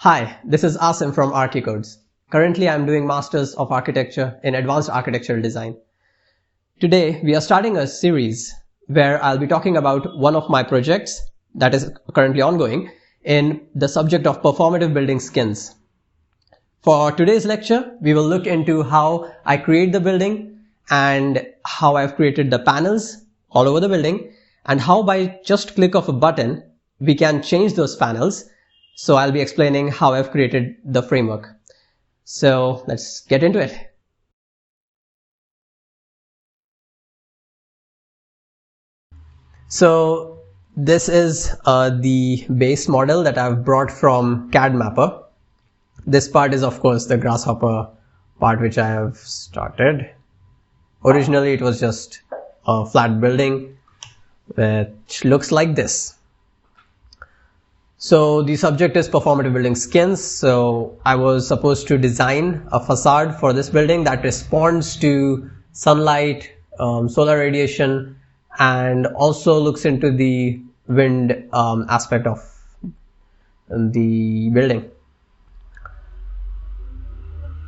Hi, this is Asim from Archicodes. Currently, I'm doing Masters of Architecture in Advanced Architectural Design. Today, we are starting a series where I'll be talking about one of my projects that is currently ongoing in the subject of performative building skins. For today's lecture, we will look into how I create the building and how I've created the panels all over the building and how by just click of a button, we can change those panels. So I'll be explaining how I've created the framework. So let's get into it. So this is the base model that I've brought from CAD Mapper. This part is of course the Grasshopper part which I have started. Originally it was just a flat building which looks like this. So the subject is performative building skins. So I was supposed to design a facade for this building that responds to sunlight, solar radiation, and also looks into the wind aspect of the building.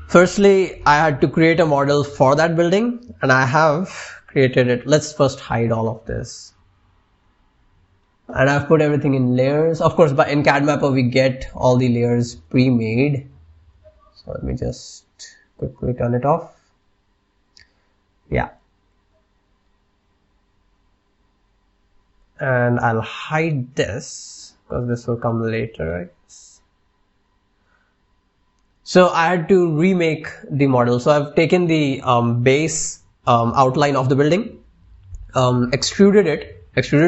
Firstly, I had to create a model for that building and I have created it. Let's first hide all of this. And I've put everything in layers. Of course, in CAD Mapper, we get all the layers pre-made. So let me just quickly turn it off. Yeah. And I'll hide this because this will come later, I guess. So I had to remake the model. So I've taken the base outline of the building, extruded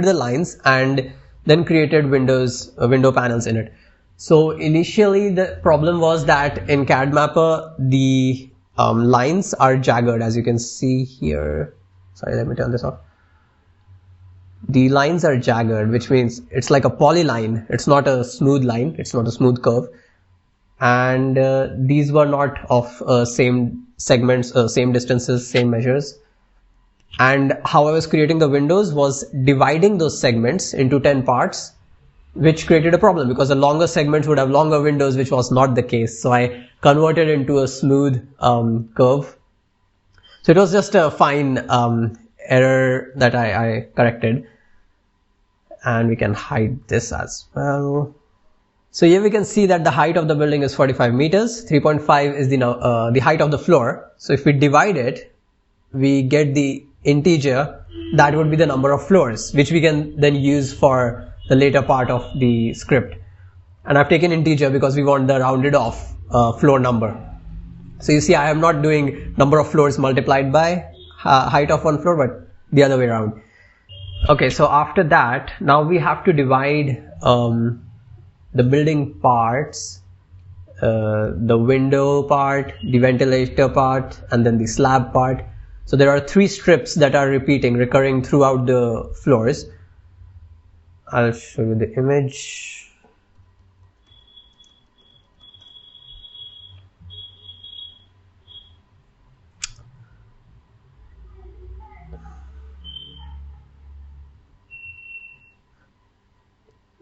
the lines, and then created window panels in it. So initially the problem was that in CAD Mapper the lines are jagged, as you can see here. Sorry, let me turn this off. The lines are jagged, which means it's like a polyline. It's not a smooth line. It's not a smooth curve. And these were not of same segments, same distances, same measures. And how I was creating the windows was dividing those segments into 10 parts, which created a problem because the longer segments would have longer windows, which was not the case. So I converted into a smooth curve. So it was just a fine error that I corrected. And we can hide this as well. So here we can see that the height of the building is 45 meters. 3.5 is the height of the floor. So if we divide it, we get the integer that would be the number of floors, which we can then use for the later part of the script. And I've taken integer because we want the rounded off floor number. So you see, I am not doing number of floors multiplied by height of one floor, but the other way around. Okay, so after that, now we have to divide the building parts, the window part, the ventilator part, and then the slab part. So there are 3 strips that are recurring throughout the floors. I'll show you the image.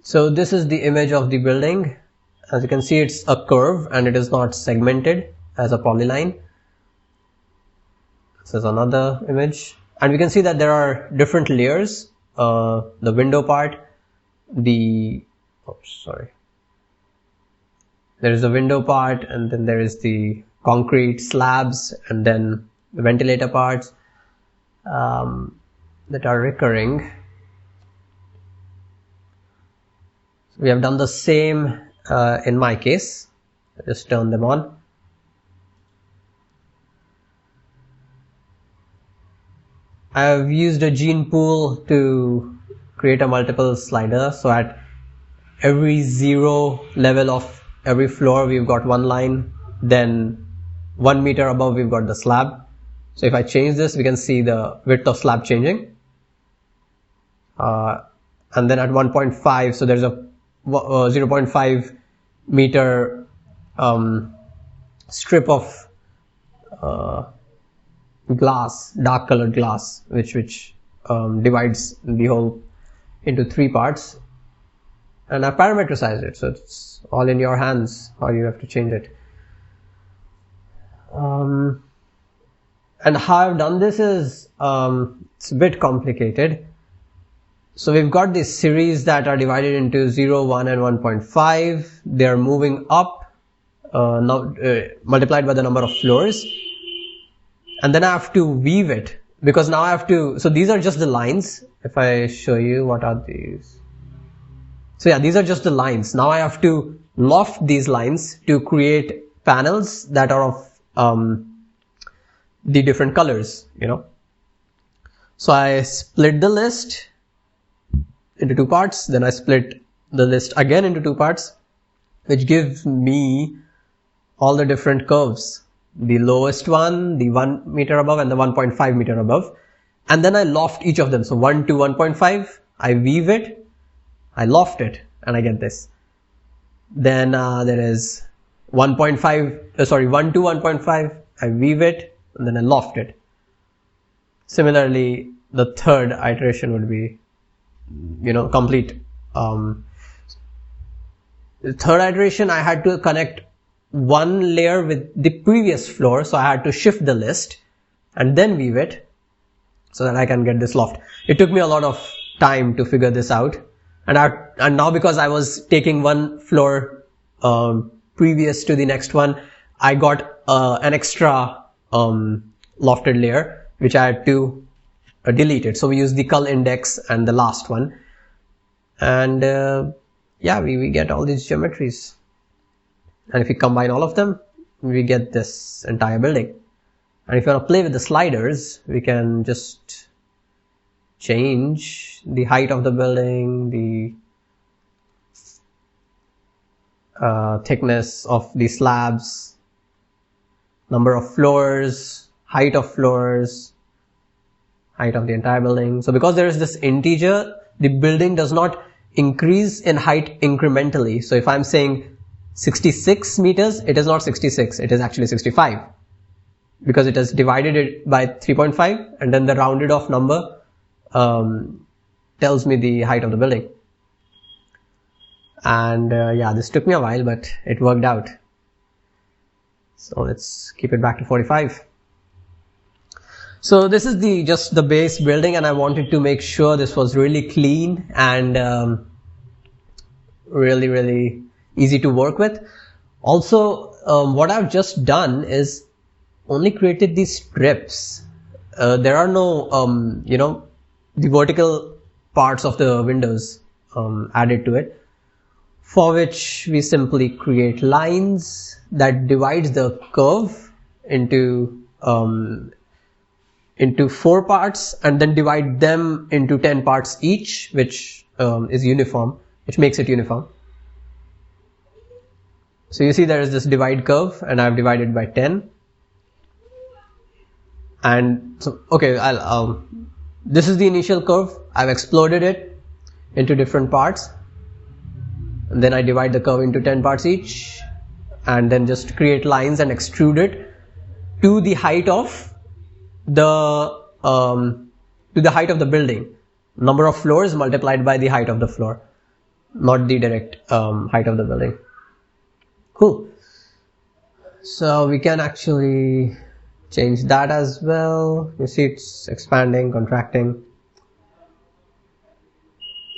So this is the image of the building. As you can see, it's a curve and it is not segmented as a polyline. This is another image. And we can see that there are different layers. The window part, there is the window part, and then there is the concrete slabs, and then the ventilator parts that are recurring. We have done the same in my case. Just turn them on. I have used a gene pool to create a multiple slider. So at every 0 level of every floor, we've got one line. Then 1 meter above, we've got the slab. So if I change this, we can see the width of slab changing. And then at 1.5, so there's a 0.5 meter strip of glass, dark colored glass, which divides the whole into 3 parts. And I parametricized it, so it's all in your hands how you have to change it. And how I've done this is it's a bit complicated. So we've got these series that are divided into 0, 1 and 1.5. They are moving up, multiplied by the number of floors. And then I have to weave it, because now I have to, so these are just the lines. If I show you, what are these? So yeah, these are just the lines. Now I have to loft these lines to create panels that are of the different colors, you know. So I split the list into two parts, then I split the list again into two parts, which gives me all the different curves. The lowest one, the 1 meter above and the 1.5 meter above. And then I loft each of them. So 1 to 1.5, I weave it, I loft it, and I get this. Then there is 1 to 1.5, I weave it, and then I loft it. Similarly, the third iteration would be, you know, complete. The third iteration, I had to connect one layer with the previous floor, so I had to shift the list and then weave it so that I can get this loft. It took me a lot of time to figure this out, and now because I was taking one floor previous to the next one, I got an extra lofted layer which I had to delete it. So we use the cull index and the last one, and yeah, we get all these geometries. And if we combine all of them, we get this entire building. And if you want to play with the sliders, we can just change the height of the building, the thickness of the slabs, number of floors, height of floors, height of the entire building. So because there is this integer, the building does not increase in height incrementally. So if I'm saying 66 meters, it is not 66, it is actually 65, because it has divided it by 3.5 and then the rounded off number tells me the height of the building. And yeah, this took me a while, but it worked out. So let's keep it back to 45. So this is just the base building, and I wanted to make sure this was really clean and really easy to work with. Also, what I've just done is only created these strips. There are no, you know, the vertical parts of the windows added to it, for which we simply create lines that divides the curve into 4 parts and then divide them into 10 parts each, which is uniform, which makes it uniform. So you see there is this divide curve, and I've divided by 10. And so, okay, this is the initial curve. I've exploded it into different parts. And then I divide the curve into 10 parts each, and then just create lines and extrude it to the height of the building. Number of floors multiplied by the height of the floor, not the direct height of the building. Cool. So we can actually change that as well. You see it's expanding, contracting.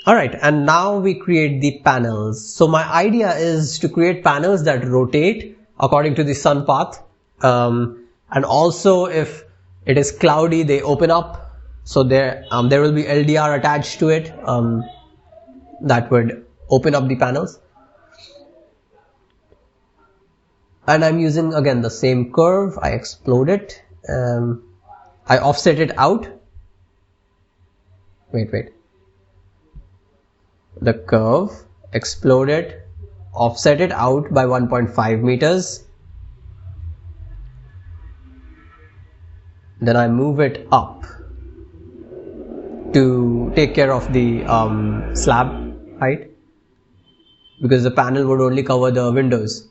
Alright, and now we create the panels. So my idea is to create panels that rotate according to the sun path, and also if it is cloudy, they open up. So there will be LDR attached to it that would open up the panels. And I'm using again the same curve. I explode it. I offset it out. Wait. The curve, explode it, offset it out by 1.5 meters. Then I move it up to take care of the slab height, because the panel would only cover the windows.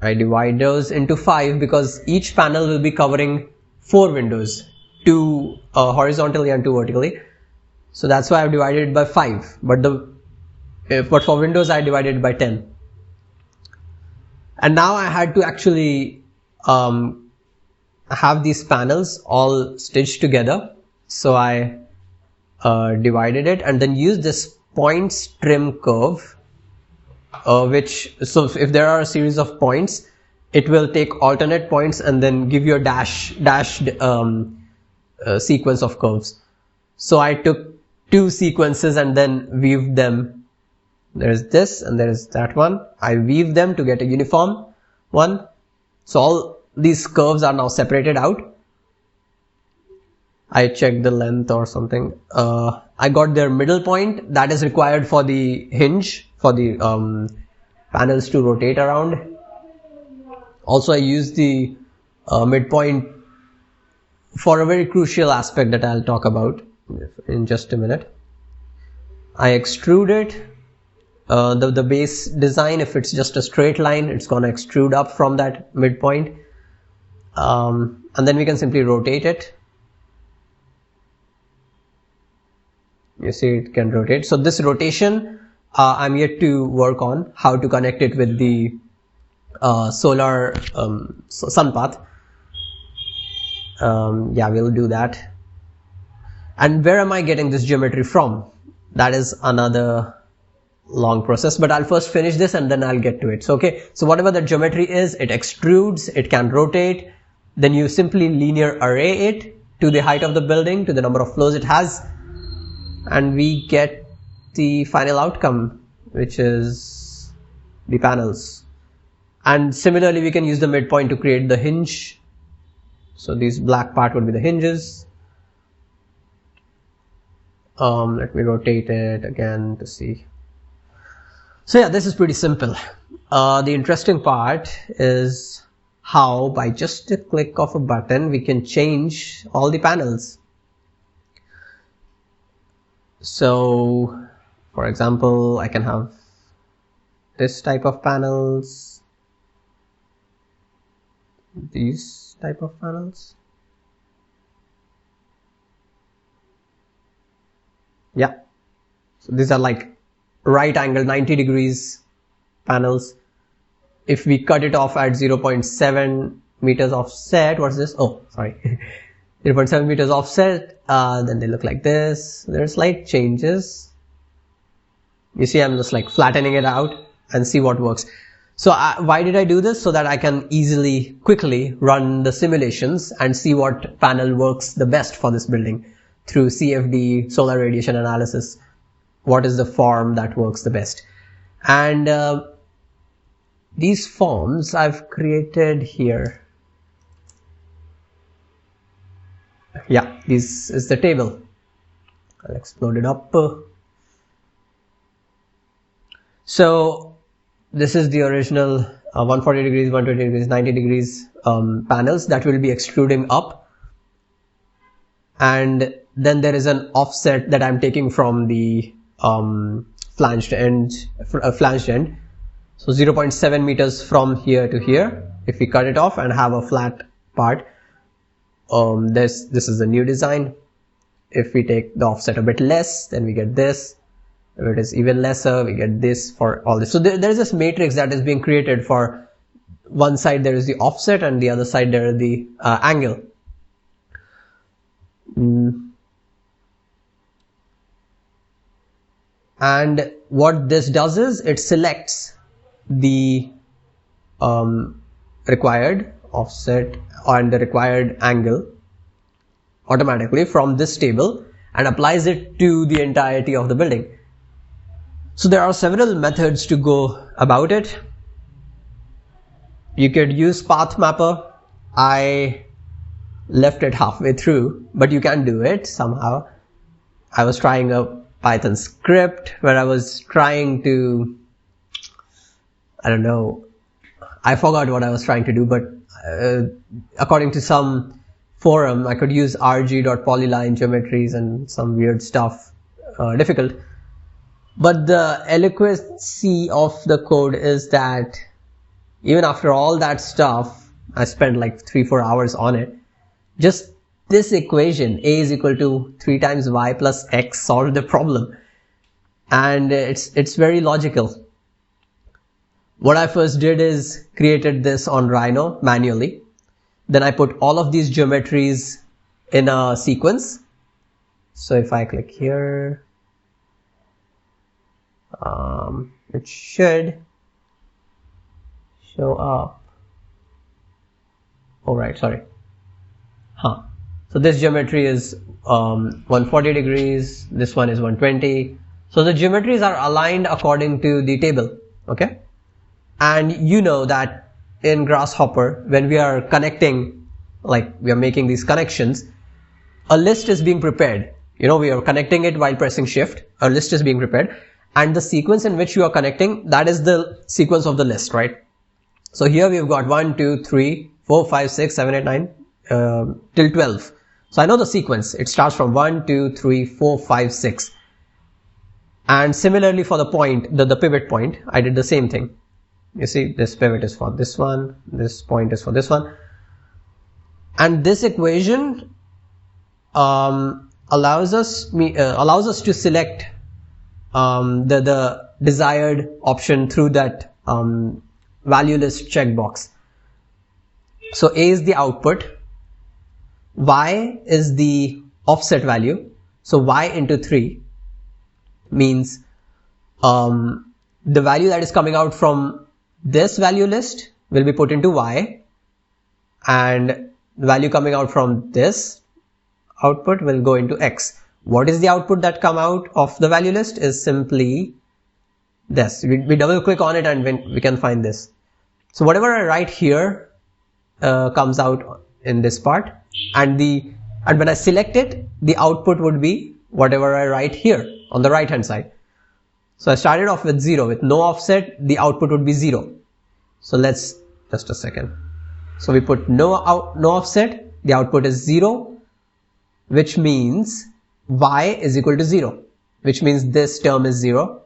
I divide those into 5 because each panel will be covering 4 windows, 2 horizontally and 2 vertically. So that's why I've divided it by 5. But but for windows I divided by 10. And now I had to actually have these panels all stitched together. So I divided it and then used this points trim curve, so if there are a series of points, it will take alternate points and then give you a dashed sequence of curves. So I took 2 sequences and then weaved them. There's this and there's that one. I weave them to get a uniform one. So all these curves are now separated out. I checked the length or something. I got their middle point that is required for the hinge, for the panels to rotate around. Also, I used the midpoint for a very crucial aspect that I'll talk about in just a minute. I extrude it. The base design, if it's just a straight line, it's gonna extrude up from that midpoint. And then we can simply rotate it. You see it can rotate. So this rotation, I'm yet to work on how to connect it with the solar sun path. Yeah, we'll do that. And where am I getting this geometry from? That is another long process, but I'll first finish this and then I'll get to it. So okay, so whatever the geometry is, it extrudes, it can rotate. Then you simply linear array it to the height of the building, to the number of floors it has, and we get the final outcome, which is the panels. And similarly, we can use the midpoint to create the hinge. So these black part would be the hinges. Let me rotate it again to see. So yeah, this is pretty simple. The interesting part is how by just a click of a button we can change all the panels. So for example, I can have this type of panels, these type of panels. Yeah, so these are like right angle 90 degrees panels. If we cut it off at 0.7 meters offset, what's this? Oh, sorry. 0.7 meters offset, then they look like this. There are slight changes. You see, I'm just like flattening it out and see what works. So why did I do this? So that I can easily, quickly run the simulations and see what panel works the best for this building through CFD, solar radiation analysis. What is the form that works the best? And these forms I've created here. Yeah, this is the table. I'll explode it up. So this is the original 140 degrees, 120 degrees, 90 degrees panels that will be extruding up. And then there is an offset that I'm taking from the flanged end. So 0.7 meters from here to here. If we cut it off and have a flat part, this is the new design. If we take the offset a bit less, then we get this. If it is even lesser, we get this for all this. So there is this matrix that is being created for one side. There is the offset and the other side there is the angle. And what this does is it selects the required offset and the required angle automatically from this table and applies it to the entirety of the building. So there are several methods to go about it. You could use Path Mapper. I left it halfway through, but you can do it somehow. I was trying a Python script where I was trying to, I don't know, I forgot what I was trying to do, but according to some forum, I could use rg.polyline geometries and some weird stuff, difficult. But the eloquency of the code is that even after all that stuff, I spent like 3-4 hours on it. Just this equation, a is equal to 3 times y plus x, solved the problem. and it's very logical. What I first did is created this on Rhino manually. Then I put all of these geometries in a sequence. So if I click here, it should show up. Oh, right, sorry. So this geometry is 140 degrees. This one is 120. So the geometries are aligned according to the table. Okay. And you know that in Grasshopper, when we are connecting, like we are making these connections, a list is being prepared. You know, we are connecting it while pressing shift. A list is being prepared. And the sequence in which you are connecting, that is the sequence of the list, right? So here we've got 1, 2, 3, 4, 5, 6, 7, 8, 9, till 12. So I know the sequence. It starts from 1, 2, 3, 4, 5, 6. And similarly for the point, the pivot point, I did the same thing. You see, this pivot is for this one, this point is for this one. And this equation allows us to select the desired option through that value list checkbox. So A is the output, Y is the offset value. So Y into 3 means the value that is coming out from this value list will be put into Y, and the value coming out from this output will go into X. What is the output that come out of the value list is simply this. We double click on it and we can find this. So whatever I write here comes out in this part, and when I select it, the output would be whatever I write here on the right hand side. So I started off with 0. With no offset, the output would be 0. So let's just a second. So we put no offset, the output is 0, which means Y is equal to 0, which means this term is 0.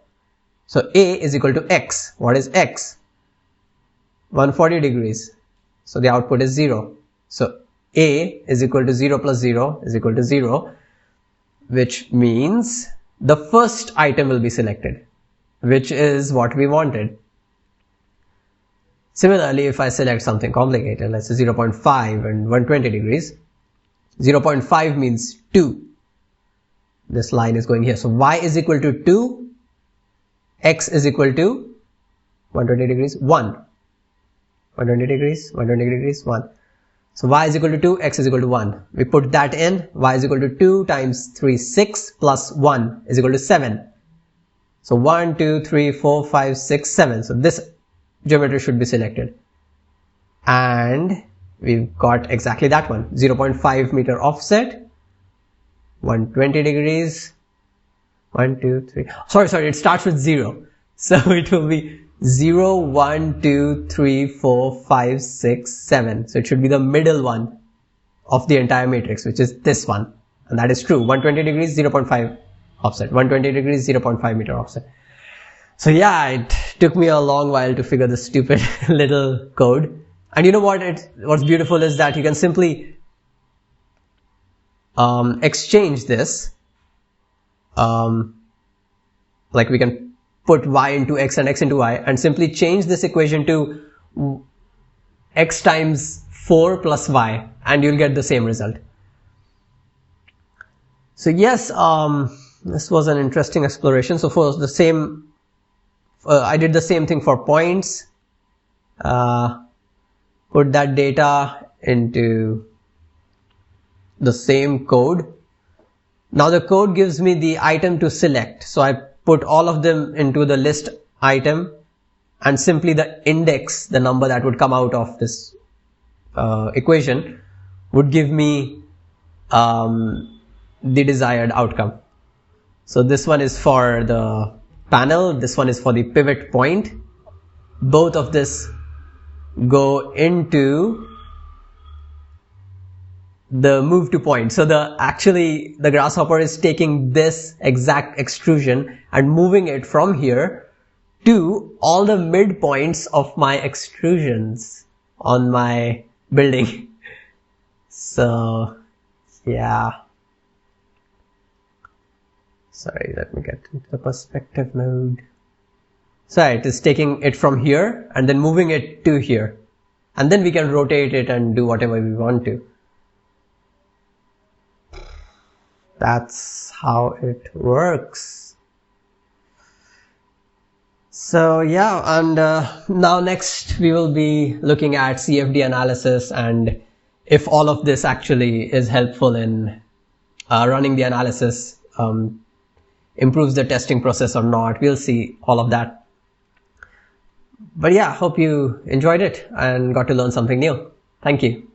So A is equal to X. What is X? 140 degrees. So the output is 0. So A is equal to 0 plus 0 is equal to 0, which means the first item will be selected, which is what we wanted. Similarly, if I select something complicated, let's say 0.5 and 120 degrees, 0.5 means 2. This line is going here. So Y is equal to 2, X is equal to 120 degrees, 1. 120 degrees, 120 degrees, 1. So Y is equal to 2, X is equal to 1. We put that in. Y is equal to 2 times 3, 6 plus 1 is equal to 7. So 1, 2, 3, 4, 5, 6, 7. So this geometry should be selected. And we've got exactly that one. 0.5 meter offset, 120 degrees, 1, 2, 3. Sorry, it starts with 0. So it will be 0, 1, 2, 3, 4, 5, 6, 7. So it should be the middle one of the entire matrix, which is this one. And that is true. 120 degrees, 0.5 offset. 120 degrees, 0.5 meter offset. So yeah, it took me a long while to figure this stupid little code. And you know what? What's beautiful is that you can simply exchange this. Like we can put Y into X and X into Y and simply change this equation to X times 4 plus Y, and you'll get the same result. So yes, this was an interesting exploration. So for the same, I did the same thing for points, put that data into the same code. Now the code gives me the item to select. So I put all of them into the list item, and simply the index, the number that would come out of this equation, would give me the desired outcome. So this one is for the panel, this one is for the pivot point. Both of this go into the move to point. So actually the Grasshopper is taking this exact extrusion and moving it from here to all the midpoints of my extrusions on my building. So yeah. Sorry, let me get into the perspective mode. So it is taking it from here and then moving it to here. And then we can rotate it and do whatever we want to. That's how it works. So yeah, and now next we will be looking at CFD analysis and if all of this actually is helpful in running the analysis, improves the testing process or not. We'll see all of that. But yeah, hope you enjoyed it and got to learn something new. Thank you.